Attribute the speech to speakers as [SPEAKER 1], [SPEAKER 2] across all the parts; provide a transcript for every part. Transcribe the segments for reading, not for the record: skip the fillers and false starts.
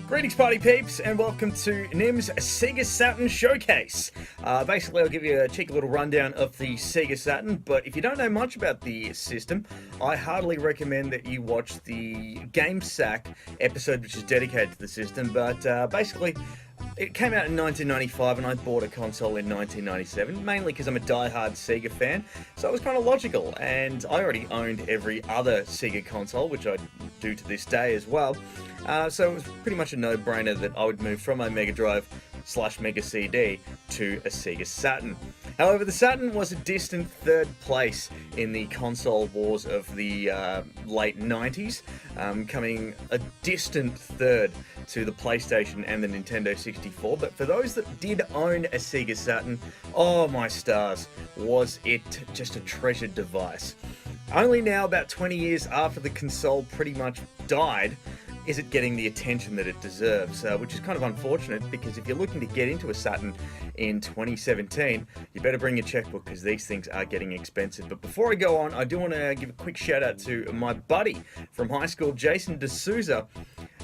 [SPEAKER 1] Greetings party peeps and welcome to Nims SEGA Saturn Showcase. Basically I'll give you a cheeky little rundown of the SEGA Saturn, but if you don't know much about the system, I heartily recommend that you watch the Game Sack episode which is dedicated to the system. But basically it came out in 1995 and I bought a console in 1997, mainly because I'm a die-hard Sega fan, so it was kind of logical, and I already owned every other Sega console, which I do to this day as well. So it was pretty much a no-brainer that I would move from my Mega Drive / Mega CD to a SEGA Saturn. However, the Saturn was a distant third place in the console wars of the late 90s, coming a distant third to the PlayStation and the Nintendo 64. But for those that did own a SEGA Saturn, oh my stars, was it just a treasured device. Only now, about 20 years after the console pretty much died, is it getting the attention that it deserves, which is kind of unfortunate, because if you're looking to get into a Saturn in 2017, you better bring your checkbook because these things are getting expensive. But before I go on, I do want to give a quick shout out to my buddy from high school, Jason D'Souza.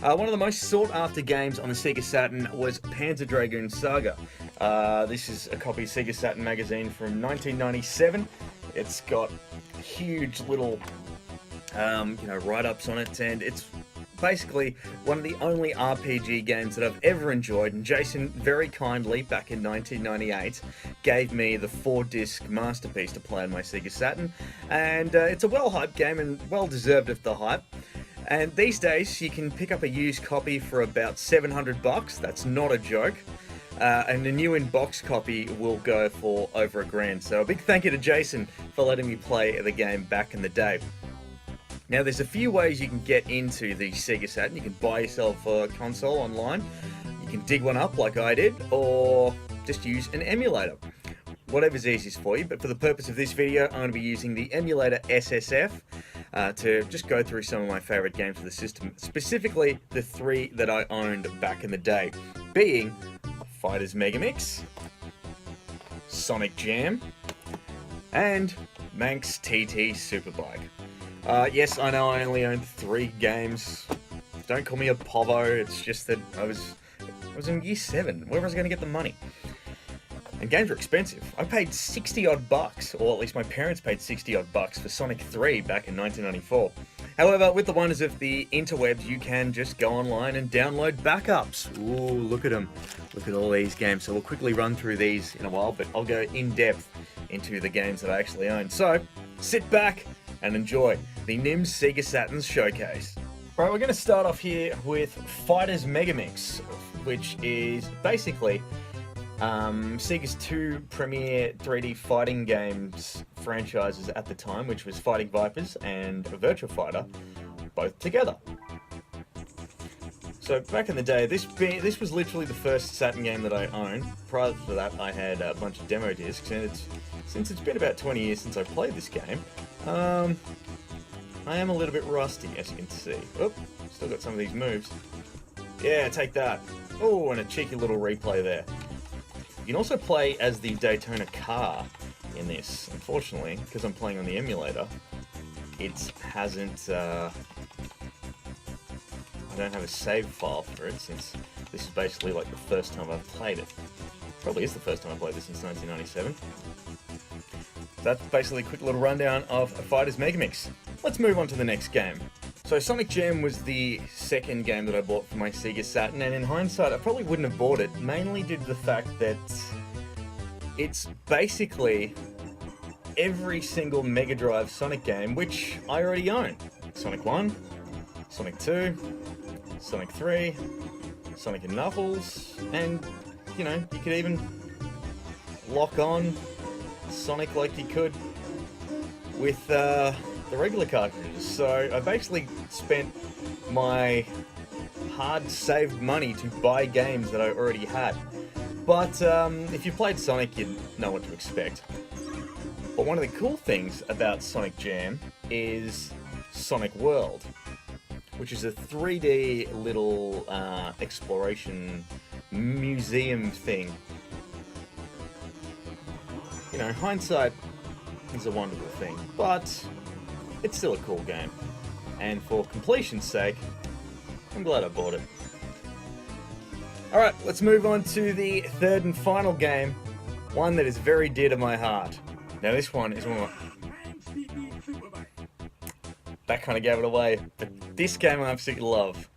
[SPEAKER 1] One of the most sought after games on the SEGA Saturn was Panzer Dragoon Saga. This is a copy of SEGA Saturn magazine from 1997. It's got huge little write-ups on it, and it's basically one of the only RPG games that I've ever enjoyed. And Jason very kindly, back in 1998, gave me the 4-disc masterpiece to play on my SEGA Saturn, and it's a well-hyped game and well-deserved of the hype. And these days you can pick up a used copy for about $700. That's not a joke. And the new in-box copy will go for over $1,000. So a big thank you to Jason for letting me play the game back in the day. Now, there's a few ways you can get into the SEGA Saturn. You can buy yourself a console online, you can dig one up like I did, or just use an emulator. Whatever's easiest for you, but for the purpose of this video, I'm going to be using the emulator SSF to just go through some of my favorite games for the system, specifically the 3 that I owned back in the day, being Fighters Megamix, Sonic Jam, and Manx TT Superbike. Yes, I know I only owned 3 games. Don't call me a povo, it's just that I was in year 7. Where was I going to get the money? And games are expensive. I paid 60 odd bucks, or at least my parents paid 60 odd bucks for Sonic 3 back in 1994. However, with the wonders of the interwebs, you can just go online and download backups. Ooh, look at them. Look at all these games. So we'll quickly run through these in a while, but I'll go in depth into the games that I actually own. So, sit back and enjoy the Nims SEGA Saturn's showcase. Right, we're going to start off here with Fighters Megamix, which is basically Sega's 2 premier 3D fighting games franchises at the time, which was Fighting Vipers and Virtua Fighter, both together. So back in the day, this was literally the first Saturn game that I owned. Prior to that, I had a bunch of demo discs, and since it's been about 20 years since I played this game, I am a little bit rusty, as you can see. Oh, still got some of these moves. Yeah, take that. Oh, and a cheeky little replay there. You can also play as the Daytona car in this. Unfortunately, because I'm playing on the emulator, it hasn't... I don't have a save file for it, since this is basically like the first time I've played it. Probably is the first time I've played this since 1997. That's basically a quick little rundown of Fighters Megamix. Let's move on to the next game. So Sonic Jam was the second game that I bought for my SEGA Saturn, and in hindsight I probably wouldn't have bought it, mainly due to the fact that it's basically every single Mega Drive Sonic game which I already own. Sonic 1, Sonic 2, Sonic 3, Sonic and Knuckles, and you could even lock on Sonic like you could with the regular cartridges. So I basically spent my hard saved money to buy games that I already had. But if you played Sonic, you'd know what to expect. But one of the cool things about Sonic Jam is Sonic World, which is a 3D little exploration museum thing. Hindsight is a wonderful thing, but it's still a cool game. And for completion's sake, I'm glad I bought it. Alright, let's move on to the third and final game, one that is very dear to my heart. Now this one is one of my... That kind of gave it away, but this game I absolutely love.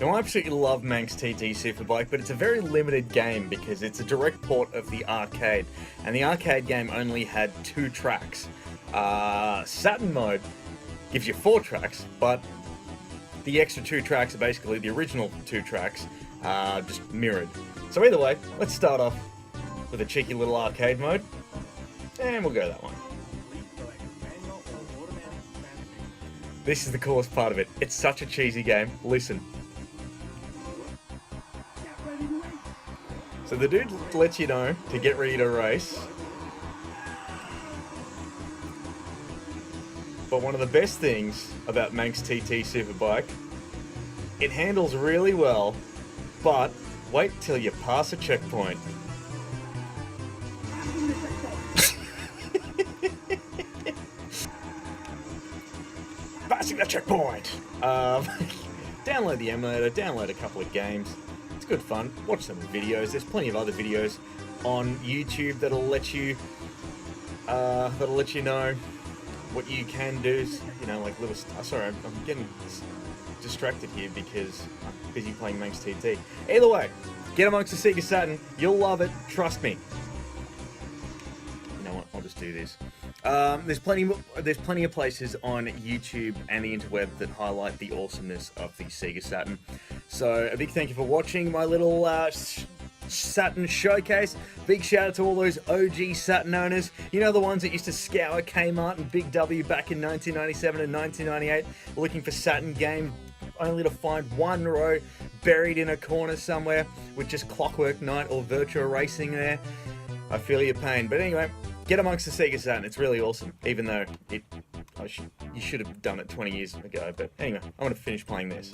[SPEAKER 1] Now I absolutely love Manx TT Superbike, but it's a very limited game because it's a direct port of the arcade, and the arcade game only had 2 tracks. Saturn mode gives you 4 tracks, but the extra 2 tracks are basically the original 2 tracks, just mirrored. So either way, let's start off with a cheeky little arcade mode, and we'll go that one. This is the coolest part of it. It's such a cheesy game. Listen. So the dude lets you know to get ready to race. But one of the best things about Manx TT Superbike, it handles really well, but wait till you pass a checkpoint. Passing the checkpoint! Download the emulator, download a couple of games. It's good fun. Watch some videos. There's plenty of other videos on YouTube that'll let you know what you can do. You know, like little. Sorry, I'm getting distracted here because I'm busy playing Manx TT. Either way, get amongst the SEGA Saturn. You'll love it. Trust me. You know what? I'll just do this. There's plenty of places on YouTube and the interweb that highlight the awesomeness of the SEGA Saturn. So a big thank you for watching my little Saturn showcase. Big shout out to all those OG Saturn owners. You know, the ones that used to scour Kmart and Big W back in 1997 and 1998 looking for Saturn games, only to find one row buried in a corner somewhere with just Clockwork Knight or Virtua Racing there. I feel your pain. But anyway, get amongst the SEGA Saturn. It's really awesome, even though you should have done it 20 years ago. But anyway, I'm going to finish playing this.